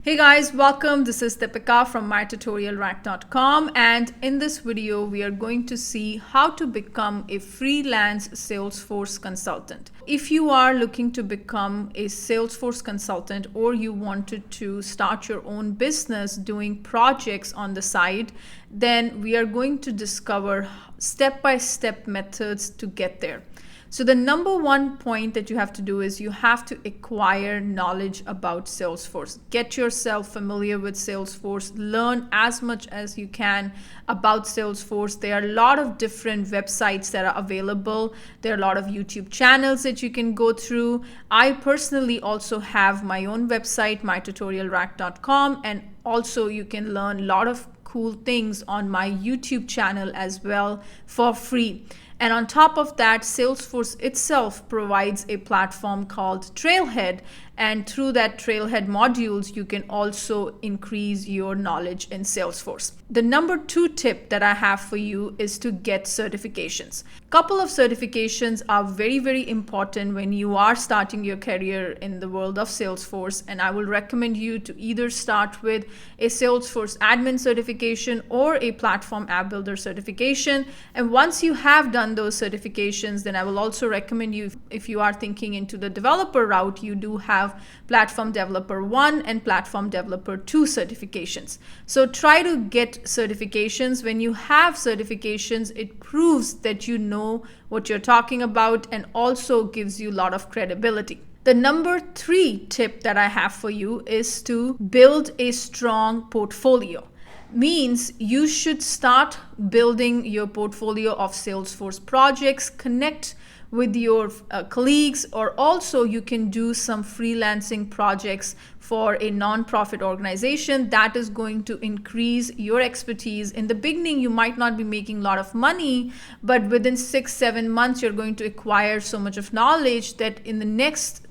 Hey guys, welcome. This is Deepika from MyTutorialRack.com, and in this video we are going to see how to become a freelance Salesforce consultant. If you are looking to become a Salesforce consultant or you wanted to start your own business doing projects on the side, then we are going to discover step-by-step methods to get there. So the number one point that you have to do is you have to acquire knowledge about Salesforce. Get yourself familiar with Salesforce. Learn as much as you can about Salesforce. There are a lot of different websites that are available. There are a lot of YouTube channels that you can go through. I personally also have my own website, MyTutorialRack.com, and also you can learn a lot of cool things on my YouTube channel as well for free. And on top of that, Salesforce itself provides a platform called Trailhead. And through that Trailhead modules, you can also increase your knowledge in Salesforce. The number two tip that I have for you is to get certifications. Couple of certifications are very, very important when you are starting your career in the world of Salesforce. And I will recommend you to either start with a Salesforce admin certification or a platform app builder certification. And once you have done those certifications, then I will also recommend you, if you are thinking into the developer route, you do have Platform Developer 1 and Platform Developer 2 certifications. So try to get certifications. When you have certifications, it proves that you know what you're talking about and also gives you a lot of credibility. The number three tip that I have for you is to build a strong portfolio. Means you should start building your portfolio of Salesforce projects, connect with your colleagues, or also you can do some freelancing projects for a non-profit organization. That is going to increase your expertise. In the beginning, you might not be making a lot of money, but within 6-7 months, you're going to acquire so much of knowledge that in the next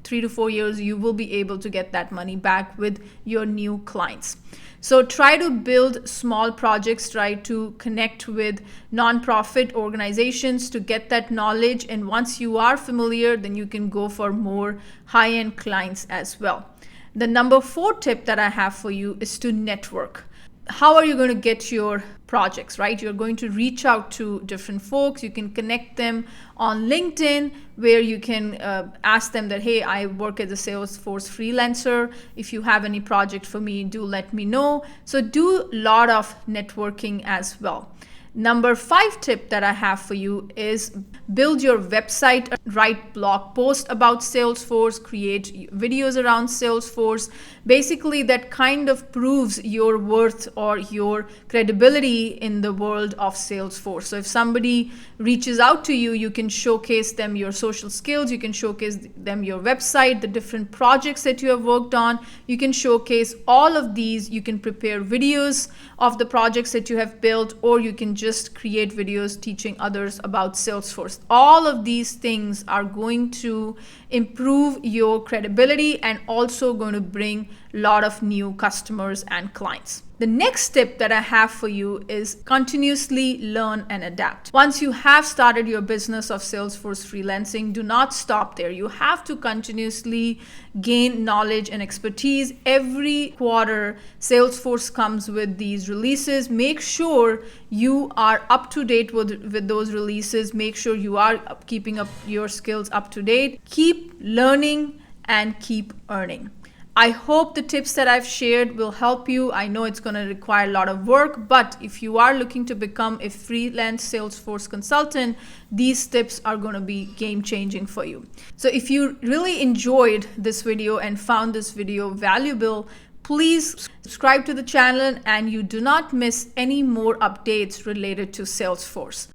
3 to 4 years, you will be able to get that money back with your new clients. So try to build small projects, try to connect with nonprofit organizations to get that knowledge. And once you are familiar, then you can go for more high-end clients as well. The number four tip that I have for you is to network. How are you going to get your projects, right? You're going to reach out to different folks. You can connect them on LinkedIn, where you can ask them that, hey, I work as a Salesforce freelancer. If you have any project for me, do let me know. So do a lot of networking as well. Number five tip that I have for you is build your website, write blog posts about Salesforce, create videos around Salesforce. Basically, that kind of proves your worth or your credibility in the world of Salesforce. So if somebody reaches out to you, you can showcase them your social skills, you can showcase them your website, the different projects that you have worked on. You can showcase all of these. You can prepare videos of the projects that you have built, or you can just create videos teaching others about Salesforce. All of these things are going to improve your credibility and also going to bring a lot of new customers and clients. The next tip that I have for you is continuously learn and adapt. Once you have started your business of Salesforce freelancing, do not stop there. You have to continuously gain knowledge and expertise. Every quarter, Salesforce comes with these releases. Make sure you are up to date with those releases. Make sure you are keeping up your skills up to date. Keep learning and keep earning. I hope the tips that I've shared will help you. I know it's going to require a lot of work, but if you are looking to become a freelance Salesforce consultant, these tips are going to be game-changing for you. So if you really enjoyed this video and found this video valuable, please subscribe to the channel and you do not miss any more updates related to Salesforce.